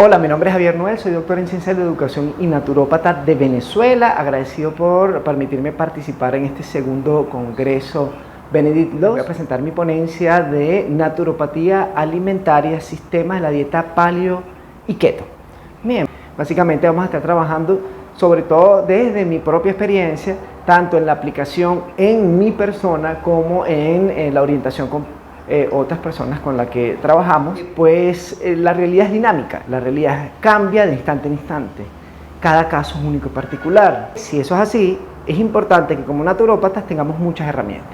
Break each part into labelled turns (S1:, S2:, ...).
S1: Hola, mi nombre es Javier Noel, soy doctor en Ciencias de la Educación y naturópata de Venezuela. Agradecido por permitirme participar en este segundo congreso Benedict Loss. Voy a presentar mi ponencia de naturopatía alimentaria, sistemas de la dieta paleo y keto. Bien, básicamente vamos a estar trabajando sobre todo desde mi propia experiencia, tanto en la aplicación en mi persona como en la orientación con otras personas con las que trabajamos. Pues la realidad es dinámica, la realidad cambia de instante en instante, cada caso es único y particular. Si eso es así, es importante que como naturópatas tengamos muchas herramientas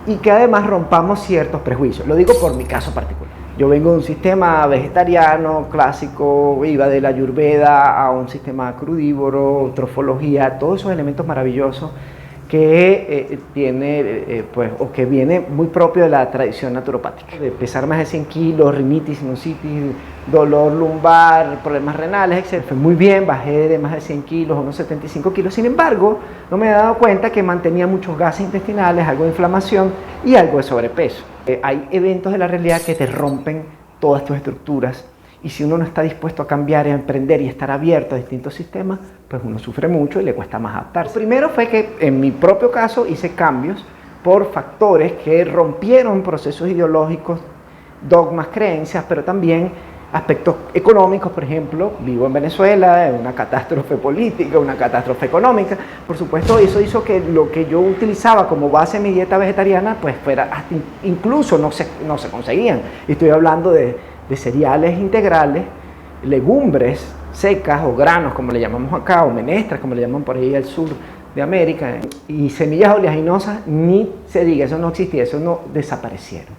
S1: y que además rompamos ciertos prejuicios. Lo digo por mi caso particular. Yo vengo de un sistema vegetariano clásico, iba de la Ayurveda a un sistema crudívoro, trofología, todos esos elementos maravillosos que o que viene muy propio de la tradición naturopática. De pesar más de 100 kilos, rinitis, sinusitis, dolor lumbar, problemas renales, etc. Fue muy bien, bajé de más de 100 kilos, unos 75 kilos. Sin embargo, no me he dado cuenta que mantenía muchos gases intestinales, algo de inflamación y algo de sobrepeso. Hay eventos de la realidad que te rompen todas tus estructuras. Y si uno no está dispuesto a cambiar, a emprender y estar abierto a distintos sistemas, pues uno sufre mucho y le cuesta más adaptarse. Lo primero fue que en mi propio caso hice cambios por factores que rompieron procesos ideológicos, dogmas, creencias, pero también aspectos económicos. Por ejemplo, vivo en Venezuela, una catástrofe política, una catástrofe económica. Por supuesto, eso hizo que lo que yo utilizaba como base de mi dieta vegetariana, pues fuera hasta incluso no se conseguían. Y estoy hablando de cereales integrales, legumbres secas o granos como le llamamos acá, o menestras como le llaman por ahí al sur de América, y semillas oleaginosas, ni se diga, eso no existía, eso no desaparecieron.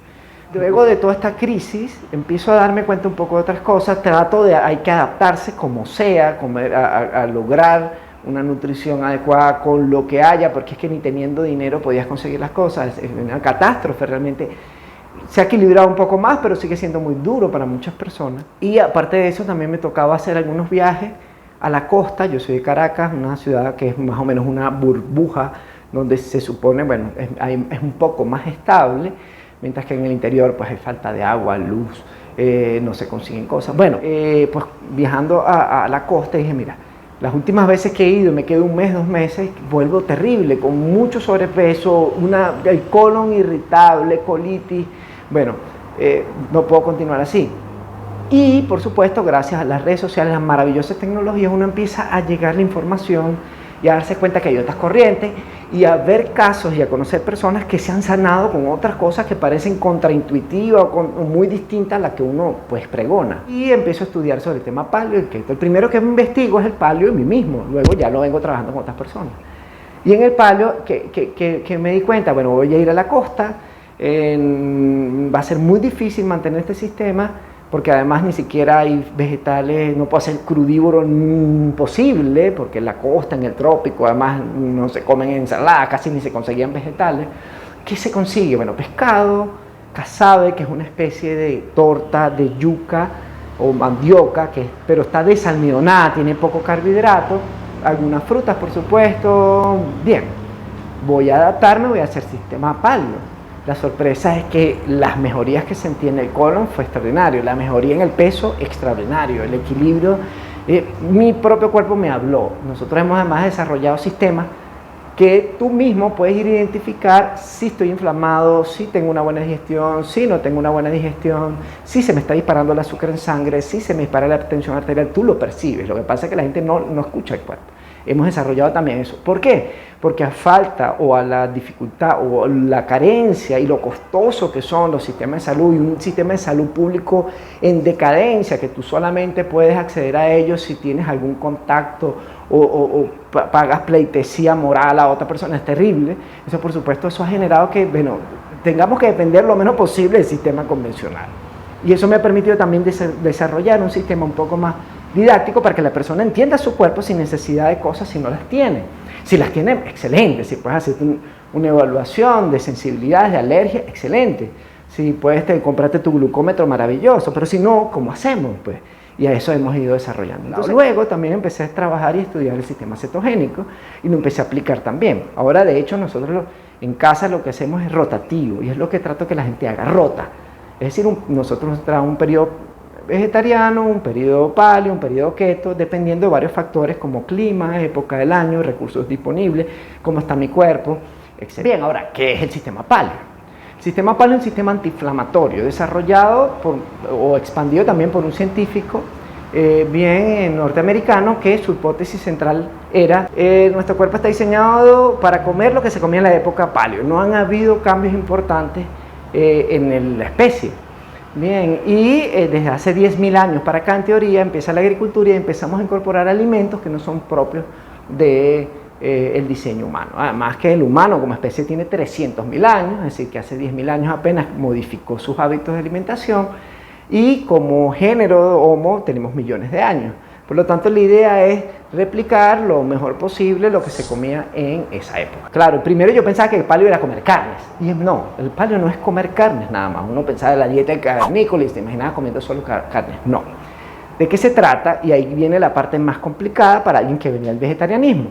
S1: Luego de toda esta crisis empiezo a darme cuenta un poco de otras cosas, hay que adaptarse como sea, a lograr una nutrición adecuada con lo que haya, porque es que ni teniendo dinero podías conseguir las cosas, es una catástrofe realmente. Se ha equilibrado un poco más, pero sigue siendo muy duro para muchas personas. Y aparte de eso, también me tocaba hacer algunos viajes a la costa. Yo soy de Caracas, una ciudad que es más o menos una burbuja, donde se supone, bueno, es un poco más estable, mientras que en el interior pues hay falta de agua, luz, no se consiguen cosas. Bueno, pues viajando a la costa dije, mira, las últimas veces que he ido, me quedo un mes, 2 meses, vuelvo terrible, con mucho sobrepeso, el colon irritable, colitis. Bueno, no puedo continuar así. Y por supuesto, gracias a las redes sociales, las maravillosas tecnologías, uno empieza a llegar la información y a darse cuenta que hay otras corrientes y a ver casos y a conocer personas que se han sanado con otras cosas que parecen contraintuitivas o muy distintas a las que uno pues pregona. Y empiezo a estudiar sobre el tema paleo y keto. El primero que me investigo es el paleo en mí mismo, luego ya lo vengo trabajando con otras personas. Y en el paleo que me di cuenta, bueno, voy a ir a la costa, va a ser muy difícil mantener este sistema porque además ni siquiera hay vegetales, no puedo hacer crudívoro imposible porque en la costa, en el trópico, además no se comen ensaladas, casi ni se conseguían vegetales. ¿Qué se consigue? Bueno, pescado, casabe, que es una especie de torta de yuca o mandioca, pero está desalmidonada, tiene poco carbohidrato, algunas frutas por supuesto. Bien, voy a adaptarme, voy a hacer sistema paleo. La sorpresa es que las mejorías que sentí en el colon fue extraordinario, la mejoría en el peso extraordinario, el equilibrio, mi propio cuerpo me habló. Nosotros hemos además desarrollado sistemas que tú mismo puedes ir a identificar si estoy inflamado, si tengo una buena digestión, si no tengo una buena digestión, si se me está disparando el azúcar en sangre, si se me dispara la tensión arterial, tú lo percibes. Lo que pasa es que la gente no escucha el cuerpo. Hemos desarrollado también eso. ¿Por qué? Porque a falta o a la dificultad o la carencia y lo costoso que son los sistemas de salud y un sistema de salud público en decadencia, que tú solamente puedes acceder a ellos si tienes algún contacto o pagas pleitesía moral a otra persona, es terrible. Eso por supuesto, eso ha generado que, bueno, tengamos que depender lo menos posible del sistema convencional. Y eso me ha permitido también desarrollar un sistema un poco más didáctico para que la persona entienda su cuerpo sin necesidad de cosas si no las tiene. Si las tiene, excelente. Si puedes hacer una evaluación de sensibilidades, de alergia, excelente. Si puedes comprarte tu glucómetro, maravilloso. Pero si no, ¿cómo hacemos? Pues, y a eso hemos ido desarrollando. Entonces, luego también empecé a trabajar y estudiar el sistema cetogénico y lo empecé a aplicar también. Ahora, de hecho, nosotros en casa lo que hacemos es rotativo y es lo que trato que la gente haga, rota. Es decir, nosotros nos traemos un periodo vegetariano, un periodo paleo, un periodo keto, dependiendo de varios factores como clima, época del año, recursos disponibles, cómo está mi cuerpo, etc. Bien, ahora, ¿qué es el sistema paleo? El sistema paleo es un sistema antiinflamatorio desarrollado o expandido también por un científico bien norteamericano, que su hipótesis central era nuestro cuerpo está diseñado para comer lo que se comía en la época paleo. No han habido cambios importantes en la especie. Bien, y desde hace 10.000 años para acá, en teoría, empieza la agricultura y empezamos a incorporar alimentos que no son propios de el diseño humano. Además que el humano como especie tiene 300.000 años, es decir, que hace 10.000 años apenas modificó sus hábitos de alimentación, y como género Homo tenemos millones de años. Por lo tanto, la idea es replicar lo mejor posible lo que se comía en esa época. Claro, primero yo pensaba que el paleo era comer carnes, y no, el paleo no es comer carnes nada más. Uno pensaba en la dieta cavernícola y se imaginaba comiendo solo carnes. No. ¿De qué se trata? Y ahí viene la parte más complicada para alguien que venía del vegetarianismo.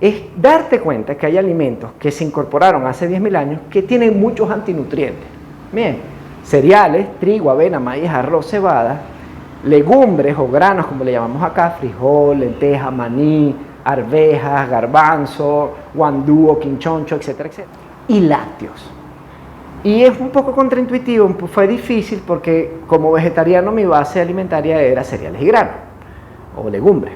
S1: Es darte cuenta que hay alimentos que se incorporaron hace 10.000 años que tienen muchos antinutrientes. Bien, cereales, trigo, avena, maíz, arroz, cebada, legumbres o granos, como le llamamos acá, frijol, lenteja, maní, arvejas, garbanzo, guandú, quinchoncho, etcétera, etcétera. Y lácteos. Y es un poco contraintuitivo, fue difícil porque como vegetariano mi base alimentaria era cereales y granos, o legumbres.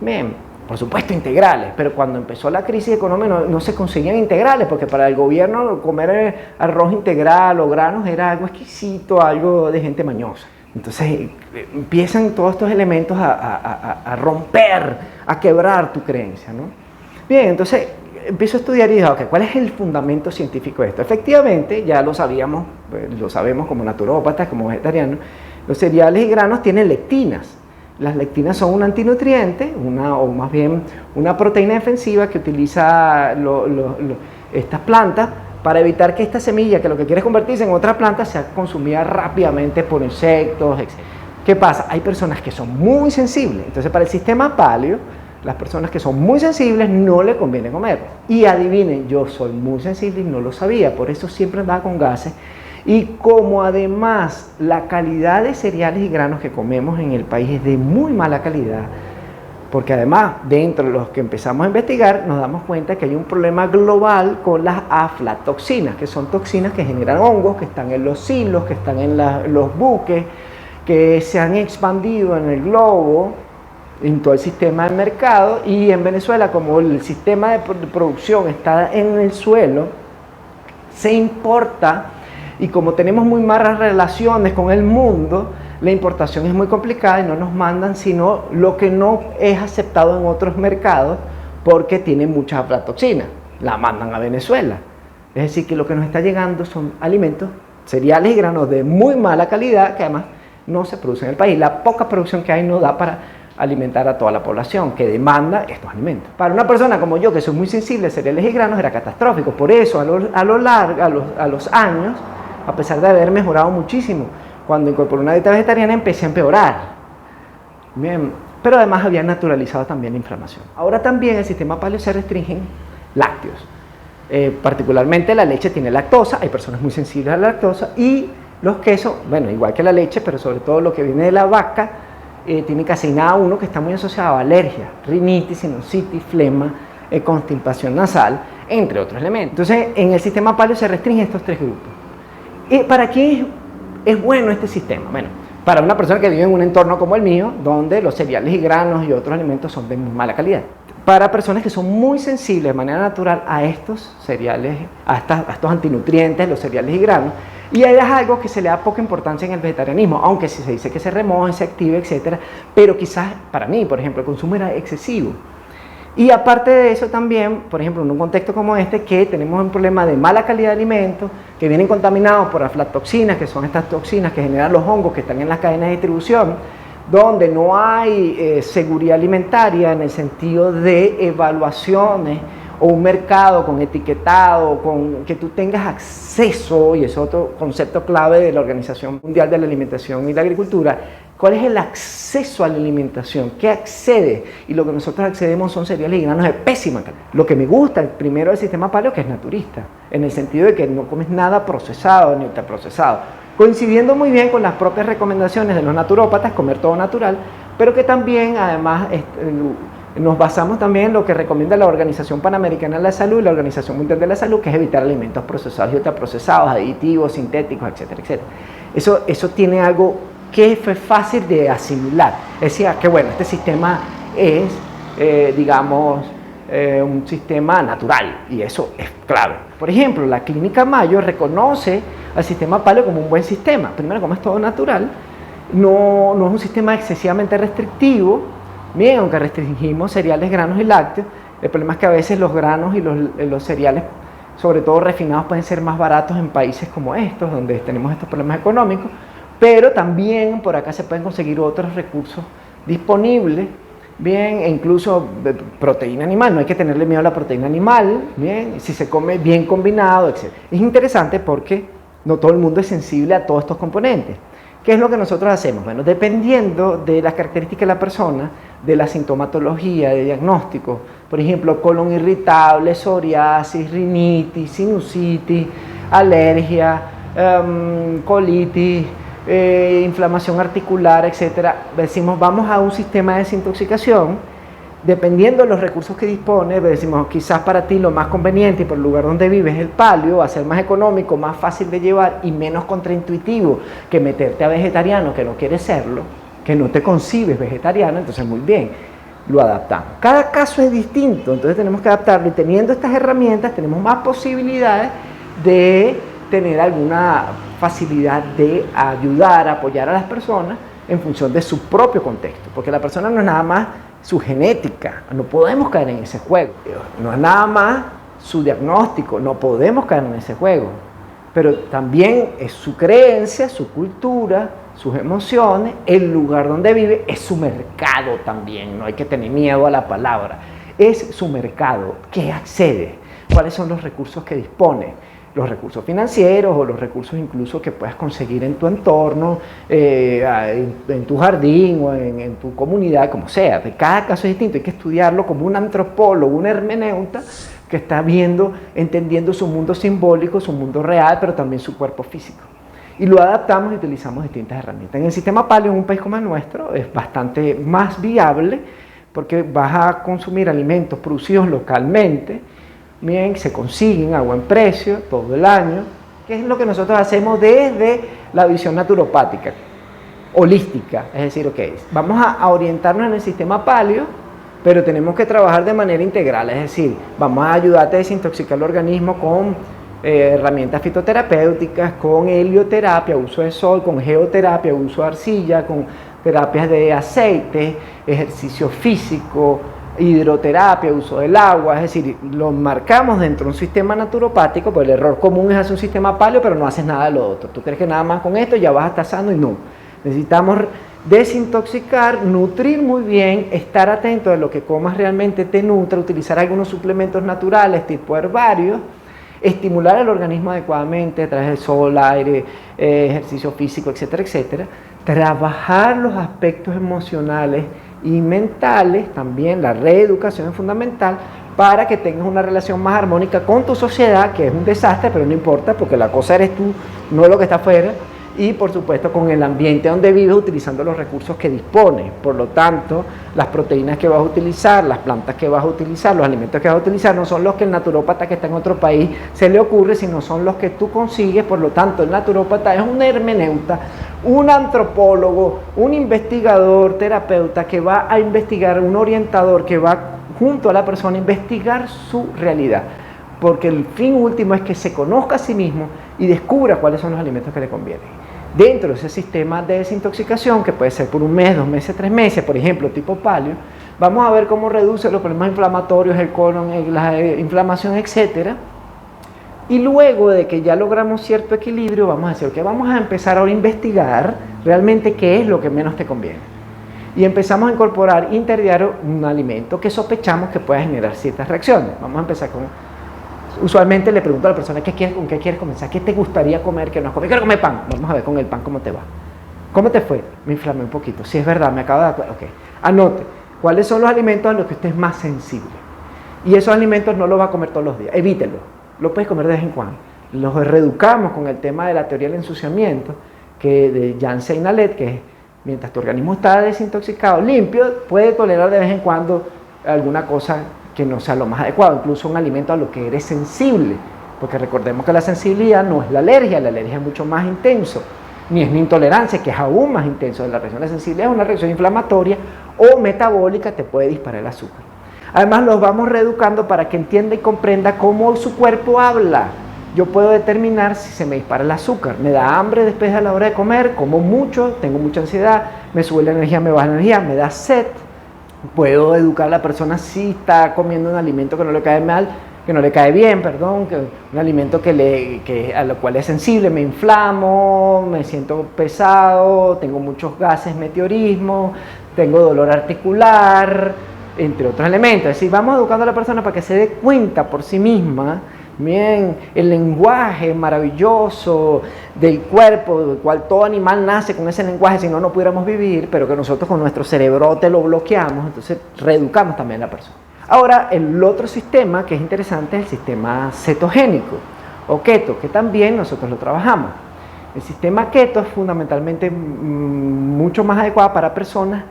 S1: Bien, por supuesto integrales, pero cuando empezó la crisis económica no se conseguían integrales, porque para el gobierno comer arroz integral o granos era algo exquisito, algo de gente mañosa. Entonces empiezan todos estos elementos a romper, a quebrar tu creencia, ¿no? Bien, entonces empiezo a estudiar y dije, okay, ¿cuál es el fundamento científico de esto? Efectivamente, ya lo sabíamos, lo sabemos como naturópatas, como vegetarianos, los cereales y granos tienen lectinas. Las lectinas son un antinutriente, o más bien una proteína defensiva que utiliza estas plantas para evitar que esta semilla, que lo que quiere es convertirse en otra planta, sea consumida rápidamente por insectos, etc. ¿Qué pasa? Hay personas que son muy sensibles. Entonces, para el sistema paleo, las personas que son muy sensibles no le conviene comer. Y adivinen, yo soy muy sensible y no lo sabía, por eso siempre andaba con gases. Y como además la calidad de cereales y granos que comemos en el país es de muy mala calidad, porque además dentro de los que empezamos a investigar nos damos cuenta que hay un problema global con las aflatoxinas, que son toxinas que generan hongos, que están en los silos, que están en los buques, que se han expandido en el globo, en todo el sistema del mercado, y en Venezuela, como el sistema de producción está en el suelo, se importa. Y como tenemos muy malas relaciones con el mundo, la importación es muy complicada y no nos mandan sino lo que no es aceptado en otros mercados porque tiene mucha aflatoxina. La mandan a Venezuela. Es decir, que lo que nos está llegando son alimentos, cereales y granos de muy mala calidad que además no se producen en el país. La poca producción que hay no da para alimentar a toda la población que demanda estos alimentos. Para una persona como yo, que soy muy sensible a cereales y granos, era catastrófico. Por eso, a los años, a pesar de haber mejorado muchísimo, cuando incorporé una dieta vegetariana empecé a empeorar. Bien, pero además había naturalizado también la inflamación. Ahora también el sistema paleo se restringen lácteos. Particularmente la leche tiene lactosa, hay personas muy sensibles a la lactosa, y los quesos, bueno, igual que la leche, pero sobre todo lo que viene de la vaca, tiene caseína A1 que está muy asociado a alergia, rinitis, sinusitis, flema, constipación nasal, entre otros elementos. Entonces, en el sistema paleo se restringen estos tres grupos. ¿Para quién es bueno este sistema? Bueno, para una persona que vive en un entorno como el mío, donde los cereales y granos y otros alimentos son de muy mala calidad. Para personas que son muy sensibles de manera natural a estos cereales, a estos antinutrientes, los cereales y granos, y es algo que se le da poca importancia en el vegetarianismo, aunque si se dice que se remoje, se active, etc. Pero quizás para mí, por ejemplo, el consumo era excesivo. Y aparte de eso también, por ejemplo, en un contexto como este, que tenemos un problema de mala calidad de alimentos, que vienen contaminados por aflatoxinas, que son estas toxinas que generan los hongos que están en las cadenas de distribución, donde no hay seguridad alimentaria en el sentido de evaluaciones o un mercado con etiquetado, con que tú tengas acceso, y es otro concepto clave de la Organización Mundial de la Alimentación y la Agricultura. ¿Cuál es el acceso a la alimentación? ¿Qué accede? Y lo que nosotros accedemos son cereales y granos de pésima calidad. Lo que me gusta, primero, del sistema paleo, que es naturista, en el sentido de que no comes nada procesado ni ultraprocesado. coincidiendo muy bien con las propias recomendaciones de los naturópatas, comer todo natural, pero que también además nos basamos también en lo que recomienda la Organización Panamericana de la Salud y la Organización Mundial de la Salud, que es evitar alimentos procesados y ultraprocesados, aditivos, sintéticos, etcétera, etcétera. Eso tiene algo que fue fácil de asimilar. Decía que bueno, este sistema es, digamos, un sistema natural, y eso es clave. Por ejemplo, la Clínica Mayo reconoce al sistema paleo como un buen sistema. Primero, como es todo natural, no es un sistema excesivamente restrictivo. Bien, aunque restringimos cereales, granos y lácteos, el problema es que a veces los granos y los cereales, sobre todo refinados, pueden ser más baratos en países como estos, donde tenemos estos problemas económicos, pero también por acá se pueden conseguir otros recursos disponibles, bien, e incluso proteína animal. No hay que tenerle miedo a la proteína animal, bien, si se come bien combinado, etc. Es interesante porque no todo el mundo es sensible a todos estos componentes. ¿Qué es lo que nosotros hacemos? Bueno, dependiendo de las características de la persona, de la sintomatología, de diagnóstico, por ejemplo, colon irritable, psoriasis, rinitis, sinusitis, alergia, colitis, inflamación articular, etc. Decimos, vamos a un sistema de desintoxicación. Dependiendo de los recursos que dispone, decimos, quizás para ti lo más conveniente y por el lugar donde vives el paleo va a ser más económico, más fácil de llevar y menos contraintuitivo que meterte a vegetariano que no quieres serlo, que no te concibes vegetariano. Entonces muy bien, lo adaptamos. Cada caso es distinto, entonces tenemos que adaptarlo, y teniendo estas herramientas tenemos más posibilidades de tener alguna facilidad de ayudar, apoyar a las personas en función de su propio contexto, porque la persona no es nada más su genética, no podemos caer en ese juego, no es nada más su diagnóstico, no podemos caer en ese juego, pero también es su creencia, su cultura, sus emociones, el lugar donde vive, es su mercado también, no hay que tener miedo a la palabra, es su mercado, ¿qué accede? ¿Cuáles son los recursos que dispone? Los recursos financieros o los recursos incluso que puedas conseguir en tu entorno, en tu jardín o en tu comunidad, como sea. De cada caso es distinto, hay que estudiarlo como un antropólogo, un hermeneuta que está viendo, entendiendo su mundo simbólico, su mundo real, pero también su cuerpo físico. Y lo adaptamos y utilizamos distintas herramientas. En el sistema paleo, en un país como el nuestro, es bastante más viable porque vas a consumir alimentos producidos localmente, bien, se consiguen a buen precio todo el año, que es lo que nosotros hacemos desde la visión naturopática, holística, es decir, okay, vamos a orientarnos en el sistema paleo, pero tenemos que trabajar de manera integral, es decir, vamos a ayudarte a desintoxicar el organismo con herramientas fitoterapéuticas, con helioterapia, uso de sol, con geoterapia, uso de arcilla, con terapias de aceite, ejercicio físico, hidroterapia, uso del agua, es decir, lo marcamos dentro de un sistema naturopático, pues el error común es hacer un sistema paleo, pero no haces nada de lo otro. Tú crees que nada más con esto ya vas a estar sano, y no. Necesitamos desintoxicar, nutrir muy bien, estar atento de lo que comas realmente te nutre, utilizar algunos suplementos naturales tipo herbarios, estimular el organismo adecuadamente a través del sol, aire, ejercicio físico, etcétera, etcétera. Trabajar los aspectos emocionales y mentales, también la reeducación es fundamental para que tengas una relación más armónica con tu sociedad, que es un desastre, pero no importa, porque la cosa eres tú, no lo que está afuera, y por supuesto con el ambiente donde vives, utilizando los recursos que dispones. Por lo tanto, las proteínas que vas a utilizar, las plantas que vas a utilizar, los alimentos que vas a utilizar, no son los que el naturópata que está en otro país se le ocurre, sino son los que tú consigues. Por lo tanto, el naturópata es un hermeneuta, un antropólogo, un investigador, terapeuta que va a investigar, un orientador que va junto a la persona a investigar su realidad, porque el fin último es que se conozca a sí mismo y descubra cuáles son los alimentos que le convienen. Dentro de ese sistema de desintoxicación, que puede ser por 1 mes, 2 meses, 3 meses, por ejemplo, tipo paleo, vamos a ver cómo reduce los problemas inflamatorios, el colon, la inflamación, etc. Y luego de que ya logramos cierto equilibrio, vamos a decir, ok, vamos a empezar ahora a investigar realmente qué es lo que menos te conviene. Y empezamos a incorporar interdiario un alimento que sospechamos que pueda generar ciertas reacciones. Vamos a empezar con... Usualmente le pregunto a la persona, ¿con qué quieres comenzar? ¿Qué te gustaría comer que no has comido? Quiero comer pan. Vamos a ver con el pan cómo te va. ¿Cómo te fue? Me inflamé un poquito. Sí, es verdad, me acabo de dar... Ok. Anote, ¿cuáles son los alimentos a los que usted es más sensible? Y esos alimentos no los va a comer todos los días. Evítelo. Lo puedes comer de vez en cuando. Los reeducamos con el tema de la teoría del ensuciamiento. de Janssen y Nalet, que es mientras tu organismo está desintoxicado, limpio, puede tolerar de vez en cuando alguna cosa que no sea lo más adecuado, incluso un alimento a lo que eres sensible, porque recordemos que la sensibilidad no es la alergia es mucho más intenso, ni es la intolerancia, que es aún más intenso. La reacción de la sensibilidad es una reacción inflamatoria o metabólica, te puede disparar el azúcar. Además, los vamos reeducando para que entienda y comprenda cómo su cuerpo habla. Yo puedo determinar si se me dispara el azúcar, me da hambre después de la hora de comer, como mucho, tengo mucha ansiedad, me sube la energía, me baja la energía, me da sed. Puedo educar a la persona si está comiendo un alimento que no le cae mal, que no le cae bien, perdón, que un alimento a lo cual es sensible, me inflamo, me siento pesado, tengo muchos gases, meteorismo, tengo dolor articular, entre otros elementos. Es decir, vamos educando a la persona para que se dé cuenta por sí misma, bien, el lenguaje maravilloso del cuerpo, del cual todo animal nace con ese lenguaje, si no, no pudiéramos vivir, pero que nosotros con nuestro cerebrote lo bloqueamos, entonces reeducamos también a la persona. Ahora, el otro sistema que es interesante es el sistema cetogénico o keto, que también nosotros lo trabajamos. El sistema keto es fundamentalmente mucho más adecuado para personas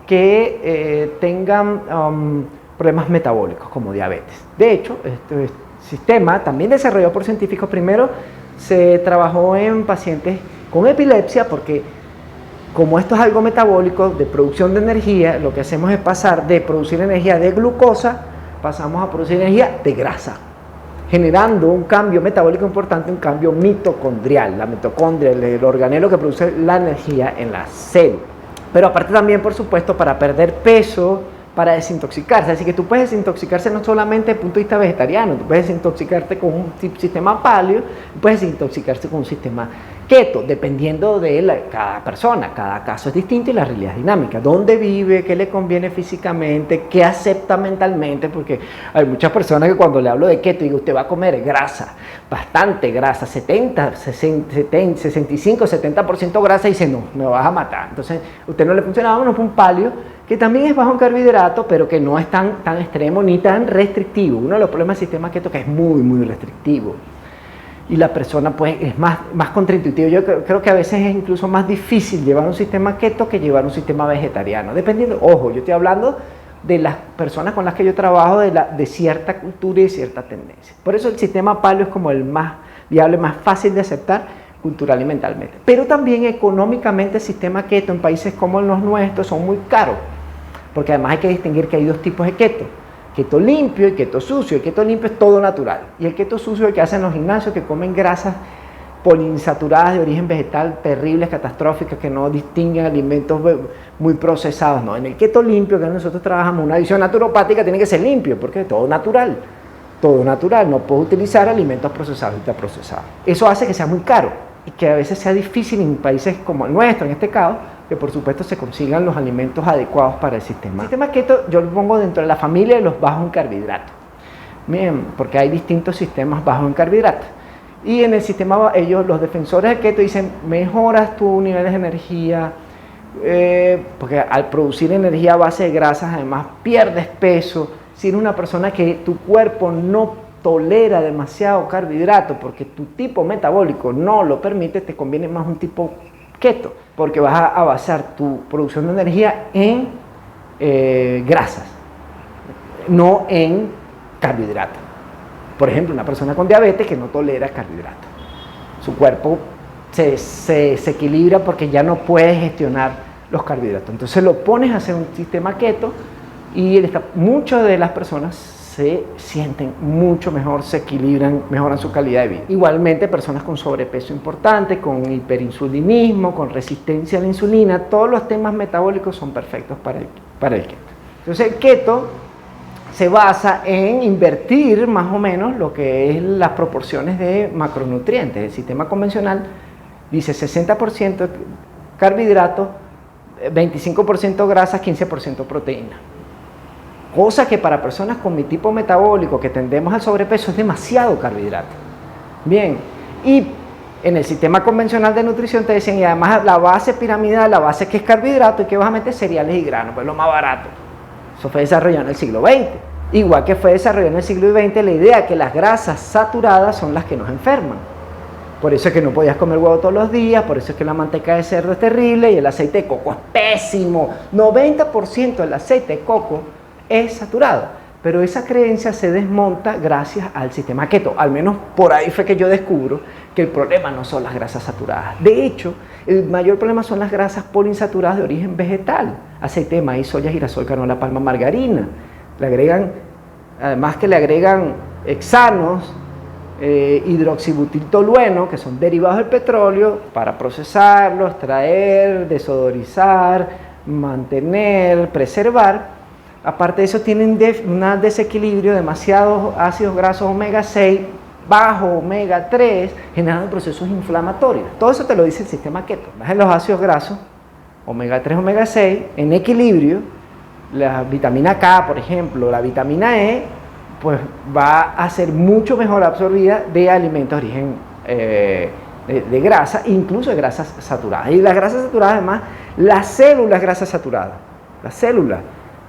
S1: que tengan problemas metabólicos como diabetes. De hecho, este sistema también desarrollado por científicos, primero se trabajó en pacientes con epilepsia porque como esto es algo metabólico de producción de energía, lo que hacemos es pasar de producir energía de glucosa, pasamos a producir energía de grasa, generando un cambio metabólico importante, un cambio mitocondrial. La mitocondria, el organelo que produce la energía en la célula. Pero aparte también, por supuesto, para perder peso, para desintoxicarse. Así que tú puedes desintoxicarse no solamente desde el punto de vista vegetariano, tú puedes desintoxicarte con un sistema paleo, puedes desintoxicarse con un sistema keto, dependiendo de cada persona. Cada caso es distinto y la realidad es dinámica. ¿Dónde vive? ¿Qué le conviene físicamente? ¿Qué acepta mentalmente? Porque hay muchas personas que cuando le hablo de keto, digo, usted va a comer grasa, bastante grasa, 65, 70% grasa, y dice, no, me vas a matar. Entonces, usted no le funciona, vámonos por un paleo, que también es bajo en carbohidratos, pero que no es tan extremo ni tan restrictivo. Uno de los problemas del sistema keto es que es muy restrictivo. Y la persona pues es más contraintuitivo. Yo creo que a veces es incluso más difícil llevar un sistema keto que llevar un sistema vegetariano. Dependiendo, ojo, yo estoy hablando de las personas con las que yo trabajo, de cierta cultura y de cierta tendencia. Por eso el sistema paleo es como el más viable, más fácil de aceptar cultural y mentalmente. Pero también económicamente el sistema keto en países como los nuestros son muy caros, porque además hay que distinguir que hay dos tipos de keto. Keto limpio y keto sucio. El keto limpio es todo natural. Y el keto sucio es el que hacen los gimnasios, que comen grasas poliinsaturadas de origen vegetal, terribles, catastróficas, que no distinguen alimentos muy procesados. No, en el keto limpio, que nosotros trabajamos, una visión naturopática tiene que ser limpio, porque es todo natural. Todo natural. No puedo utilizar alimentos procesados y ultraprocesados. Eso hace que sea muy caro y que a veces sea difícil en países como el nuestro, en este caso, que por supuesto se consigan los alimentos adecuados para el sistema. El sistema keto yo lo pongo dentro de la familia de los bajos en carbohidratos. Bien, porque hay distintos sistemas bajos en carbohidratos. Y en el sistema, ellos, los defensores del keto, dicen, mejoras tus niveles de energía, porque al producir energía a base de grasas, además pierdes peso. Si eres una persona que tu cuerpo no tolera demasiado carbohidrato, porque tu tipo metabólico no lo permite, te conviene más un tipo keto, porque vas a basar tu producción de energía en grasas, no en carbohidratos. Por ejemplo, una persona con diabetes que no tolera carbohidratos, su cuerpo se equilibra porque ya no puede gestionar los carbohidratos. Entonces lo pones a hacer un sistema keto y muchas de las personas se sienten mucho mejor, se equilibran, mejoran su calidad de vida. Igualmente, personas con sobrepeso importante, con hiperinsulinismo, con resistencia a la insulina, todos los temas metabólicos son perfectos para el keto. Entonces, el keto se basa en invertir más o menos lo que es las proporciones de macronutrientes. El sistema convencional dice 60% carbohidratos, 25% grasas, 15% proteína. Cosa que para personas con mi tipo metabólico, que tendemos al sobrepeso, es demasiado carbohidrato. Bien, y en el sistema convencional de nutrición te dicen, y además la base piramidal, la base que es carbohidrato, y que vas a meter cereales y granos, pues lo más barato. Eso fue desarrollado en el siglo XX. Igual que fue desarrollado en el siglo XX la idea que las grasas saturadas son las que nos enferman. Por eso es que no podías comer huevo todos los días, por eso es que la manteca de cerdo es terrible y el aceite de coco es pésimo. 90% del aceite de coco es saturado. Pero esa creencia se desmonta gracias al sistema keto. Al menos por ahí fue que yo descubro que el problema no son las grasas saturadas. De hecho, el mayor problema son las grasas poliinsaturadas de origen vegetal. Aceite de maíz, soya, girasol, canola, palma, margarina. Le agregan, además que le agregan hexanos, hidroxibutiltolueno, que son derivados del petróleo, para procesarlo, extraer, desodorizar, mantener, preservar. Aparte de eso, tienen un desequilibrio, demasiados ácidos grasos omega 6, bajo omega 3, generando procesos inflamatorios. Todo eso te lo dice el sistema keto. Bajen los ácidos grasos, omega 3, omega 6, en equilibrio. La vitamina K, por ejemplo, la vitamina E, pues va a ser mucho mejor absorbida de alimentos de origen de grasa, incluso de grasas saturadas. Y las grasas saturadas, además, la célula es grasa saturada.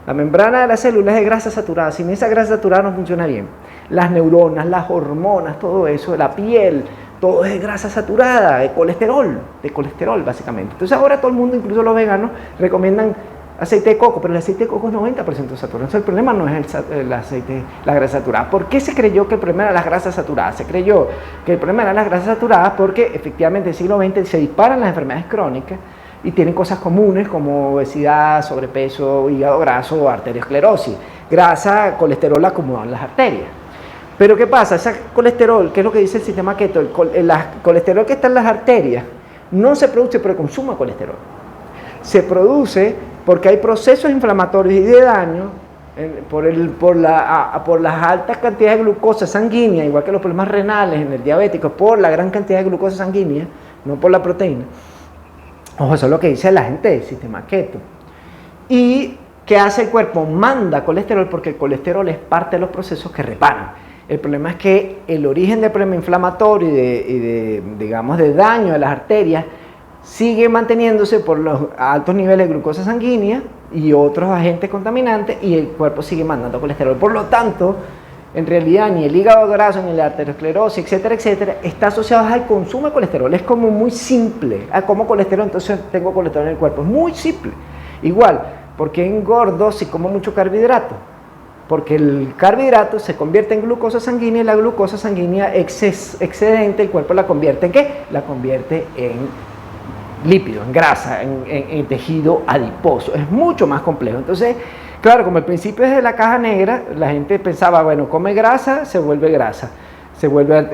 S1: La membrana de la célula es de grasa saturada. Sin esa grasa saturada no funciona bien. Las neuronas, las hormonas, todo eso, la piel, todo es de grasa saturada, de colesterol básicamente. Entonces ahora todo el mundo, incluso los veganos, recomiendan aceite de coco, pero el aceite de coco es 90% saturado. Entonces el problema no es la grasa saturada. ¿Por qué se creyó que el problema era las grasas saturadas? Se creyó que el problema era las grasas saturadas porque efectivamente en el siglo XX se disparan las enfermedades crónicas y tienen cosas comunes como obesidad, sobrepeso, hígado graso, arteriosclerosis, grasa, colesterol acumulado en las arterias. Pero ¿qué pasa? Ese colesterol, ¿qué es lo que dice el sistema keto? El colesterol que está en las arterias no se produce por el consumo de colesterol. Se produce porque hay procesos inflamatorios y de daño por las altas cantidades de glucosa sanguínea, igual que los problemas renales en el diabético, por la gran cantidad de glucosa sanguínea, no por la proteína. Ojo, eso es lo que dice la gente del sistema keto. ¿Y qué hace el cuerpo? Manda colesterol porque el colesterol es parte de los procesos que reparan. El problema es que el origen del problema inflamatorio digamos, de daño de las arterias sigue manteniéndose por los altos niveles de glucosa sanguínea y otros agentes contaminantes y el cuerpo sigue mandando colesterol. Por lo tanto, en realidad ni el hígado graso, ni la arteriosclerosis, etcétera, etcétera, está asociado al consumo de colesterol. Es como muy simple. Como colesterol, entonces tengo colesterol en el cuerpo. Es muy simple. Igual, ¿por qué engordo si como mucho carbohidrato? Porque el carbohidrato se convierte en glucosa sanguínea y la glucosa sanguínea excedente, el cuerpo la convierte ¿en qué? La convierte en lípido, en grasa, en tejido adiposo. Es mucho más complejo. Entonces, claro, como el principio es de la caja negra, la gente pensaba, bueno, come grasa, se vuelve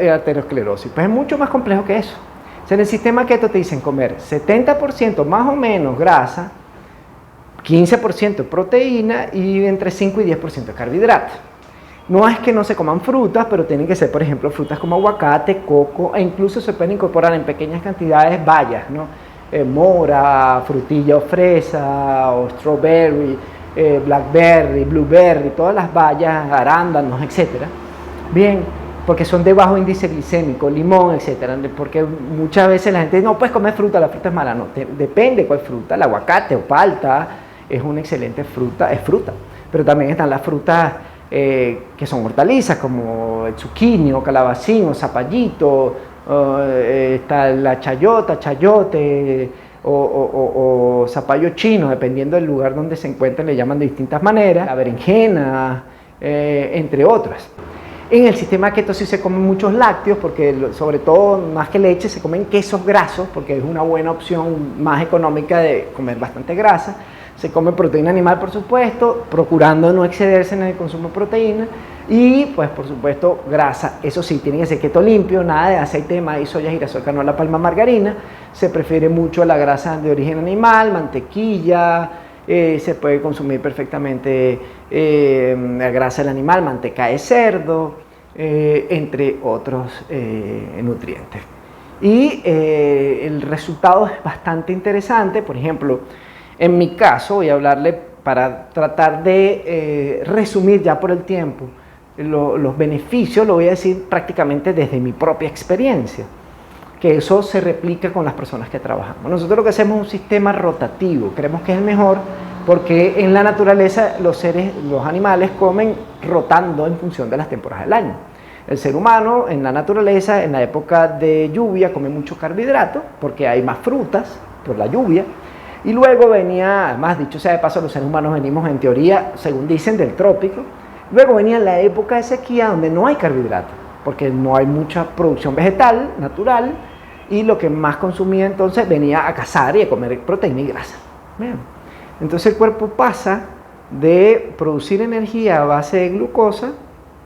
S1: arteriosclerosis. Pues es mucho más complejo que eso. O sea, en el sistema keto te dicen comer 70% más o menos grasa, 15% proteína y entre 5 y 10% de carbohidratos. No es que no se coman frutas, pero tienen que ser, por ejemplo, frutas como aguacate, coco, e incluso se pueden incorporar en pequeñas cantidades bayas, ¿no? Mora, frutilla o fresa, o strawberry, blackberry, blueberry, todas las bayas, arándanos, etcétera. Bien, porque son de bajo índice glicémico, limón, etcétera. Porque muchas veces la gente dice, no puedes comer fruta, la fruta es mala. No, depende cuál fruta. El aguacate o palta es una excelente fruta, es fruta. Pero también están las frutas que son hortalizas, como el zucchini o calabacín o zapallito, está la chayote o zapallo chino, dependiendo del lugar donde se encuentren, le llaman de distintas maneras, la berenjena, entre otras. En el sistema keto sí se comen muchos lácteos, porque sobre todo, más que leche, se comen quesos grasos, porque es una buena opción más económica de comer bastante grasa. Se come proteína animal, por supuesto, procurando no excederse en el consumo de proteína. Y, pues, por supuesto, grasa. Eso sí, tiene que ser keto limpio, nada de aceite de maíz, soya, girasol, canola, palma, margarina. Se prefiere mucho la grasa de origen animal, mantequilla. Se puede consumir perfectamente la grasa del animal, manteca de cerdo, entre otros nutrientes. Y el resultado es bastante interesante. Por ejemplo, en mi caso, voy a hablarle para tratar de resumir ya por el tiempo los beneficios, lo voy a decir prácticamente desde mi propia experiencia, que eso se replica con las personas que trabajamos. Nosotros lo que hacemos es un sistema rotativo, creemos que es el mejor porque en la naturaleza los animales comen rotando en función de las temporadas del año. El ser humano en la naturaleza, en la época de lluvia, come mucho carbohidrato porque hay más frutas por la lluvia. Y luego venía, además dicho sea de paso, los seres humanos venimos en teoría, según dicen, del trópico. Luego venía la época de sequía donde no hay carbohidratos, porque no hay mucha producción vegetal, natural, y lo que más consumía entonces venía a cazar y a comer proteína y grasa. Bien. Entonces el cuerpo pasa de producir energía a base de glucosa,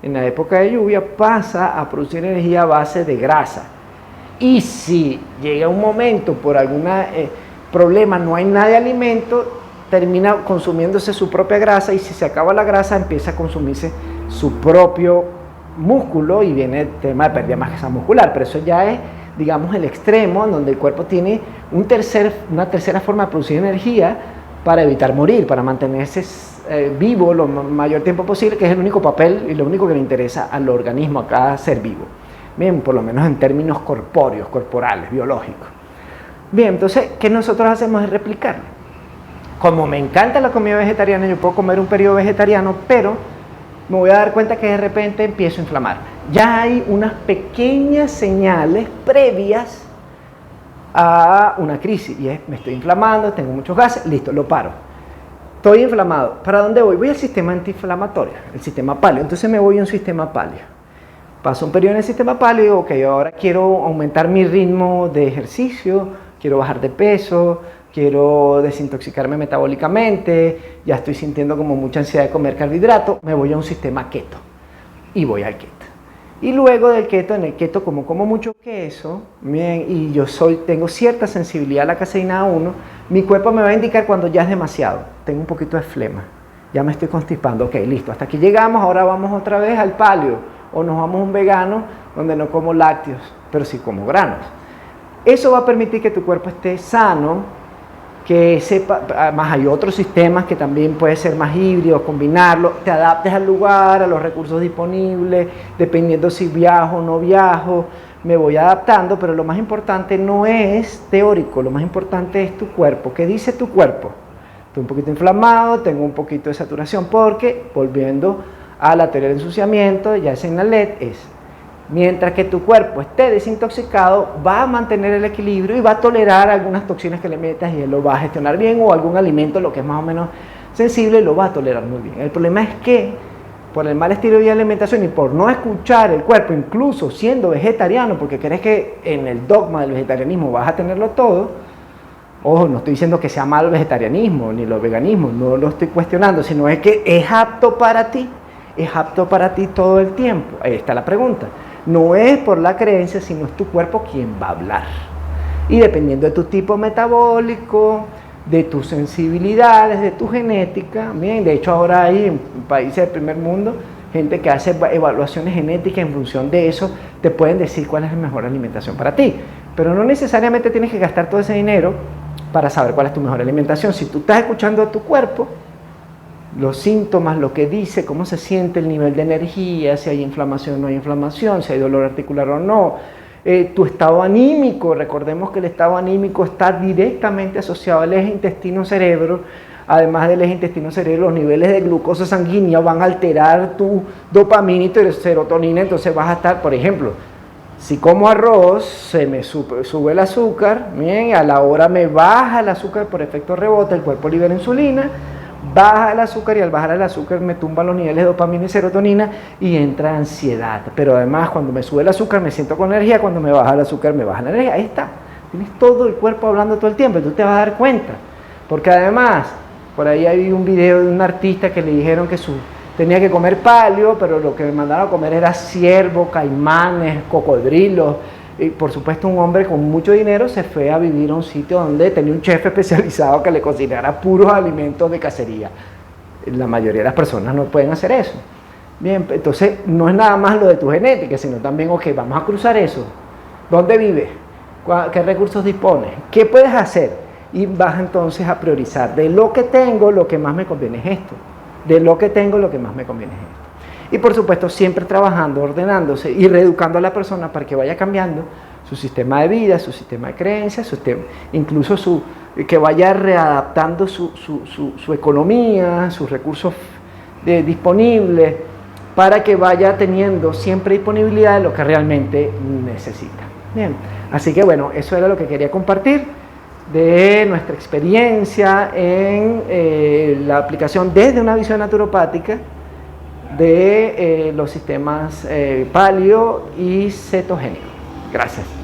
S1: en la época de lluvia, pasa a producir energía a base de grasa. Y si llega un momento por algún problema, no hay nada de alimento, termina consumiéndose su propia grasa, y si se acaba la grasa empieza a consumirse su propio músculo y viene el tema de pérdida de masa muscular. Pero eso ya es, digamos, el extremo en donde el cuerpo tiene una tercera forma de producir energía para evitar morir, para mantenerse vivo lo mayor tiempo posible, que es el único papel y lo único que le interesa al organismo, a cada ser vivo. Bien, por lo menos en términos corpóreos, corporales, biológicos. Bien, entonces, ¿qué nosotros hacemos? Es replicarlo. Como me encanta la comida vegetariana, yo puedo comer un periodo vegetariano, pero me voy a dar cuenta que de repente empiezo a inflamar. Ya hay unas pequeñas señales previas a una crisis, y es, me estoy inflamando, tengo muchos gases, listo, lo paro. Estoy inflamado. ¿Para dónde voy? Voy al sistema antiinflamatorio, el sistema paleo. Entonces me voy a un sistema paleo. Paso un periodo en el sistema paleo y digo, ok, ahora quiero aumentar mi ritmo de ejercicio, quiero bajar de peso, quiero desintoxicarme metabólicamente, ya estoy sintiendo como mucha ansiedad de comer carbohidratos, me voy a un sistema keto y voy al keto. Y luego del keto, en el keto como mucho queso, bien, y yo tengo cierta sensibilidad a la caseína 1, mi cuerpo me va a indicar cuando ya es demasiado, tengo un poquito de flema, ya me estoy constipando, ok, listo, hasta aquí llegamos, ahora vamos otra vez al paleo, o nos vamos a un vegano donde no como lácteos, pero sí como granos. Eso va a permitir que tu cuerpo esté sano, que sepa, además hay otros sistemas que también puede ser más híbrido, combinarlo, te adaptes al lugar, a los recursos disponibles, dependiendo si viajo o no viajo, me voy adaptando, pero lo más importante no es teórico, lo más importante es tu cuerpo. ¿Qué dice tu cuerpo? Estoy un poquito inflamado, tengo un poquito de saturación, porque, volviendo a la teoría del ensuciamiento, ya es en la LED, mientras que tu cuerpo esté desintoxicado, va a mantener el equilibrio y va a tolerar algunas toxinas que le metas y él lo va a gestionar bien, o algún alimento, lo que es más o menos sensible, lo va a tolerar muy bien. El problema es que por el mal estilo de alimentación y por no escuchar el cuerpo, incluso siendo vegetariano, porque crees que en el dogma del vegetarianismo vas a tenerlo todo. Ojo, no estoy diciendo que sea malo el vegetarianismo ni los veganismos, no lo estoy cuestionando, sino es que es apto para ti. ¿Es apto para ti todo el tiempo? Ahí está la pregunta. No es por la creencia, sino es tu cuerpo quien va a hablar. Y dependiendo de tu tipo metabólico, de tus sensibilidades, de tu genética, bien, de hecho ahora hay en países del primer mundo gente que hace evaluaciones genéticas, en función de eso te pueden decir cuál es la mejor alimentación para ti. Pero no necesariamente tienes que gastar todo ese dinero para saber cuál es tu mejor alimentación. Si tú estás escuchando a tu cuerpo, los síntomas, lo que dice, cómo se siente el nivel de energía, si hay inflamación o no hay inflamación, si hay dolor articular o no, tu estado anímico. Recordemos que el estado anímico está directamente asociado al eje intestino-cerebro. Además del eje intestino-cerebro, los niveles de glucosa sanguínea van a alterar tu dopamina y tu serotonina. Entonces vas a estar, por ejemplo, si como arroz, se me sube el azúcar, bien, a la hora me baja el azúcar por efecto rebote, el cuerpo libera insulina, baja el azúcar, y al bajar el azúcar me tumban los niveles de dopamina y serotonina y entra ansiedad. Pero además, cuando me sube el azúcar me siento con energía, cuando me baja el azúcar me baja la energía. Ahí está, tienes todo el cuerpo hablando todo el tiempo y tú te vas a dar cuenta. Porque además, por ahí hay un video de un artista que le dijeron que tenía que comer paleo, pero lo que me mandaron a comer era ciervo, caimanes, cocodrilos. Y por supuesto, un hombre con mucho dinero se fue a vivir a un sitio donde tenía un chef especializado que le cocinara puros alimentos de cacería. La mayoría de las personas no pueden hacer eso. Bien, entonces no es nada más lo de tu genética, sino también, ok, vamos a cruzar eso. ¿Dónde vives? ¿Qué recursos dispones? ¿Qué puedes hacer? Y vas entonces a priorizar. De lo que tengo, lo que más me conviene es esto. De lo que tengo, lo que más me conviene es esto. Y por supuesto, siempre trabajando, ordenándose y reeducando a la persona para que vaya cambiando su sistema de vida, su sistema de creencias, incluso que vaya readaptando su economía, sus recursos disponibles, para que vaya teniendo siempre disponibilidad de lo que realmente necesita. Bien, así que bueno, eso era lo que quería compartir de nuestra experiencia en la aplicación desde una visión naturopática de los sistemas paleo y cetogénico. Gracias.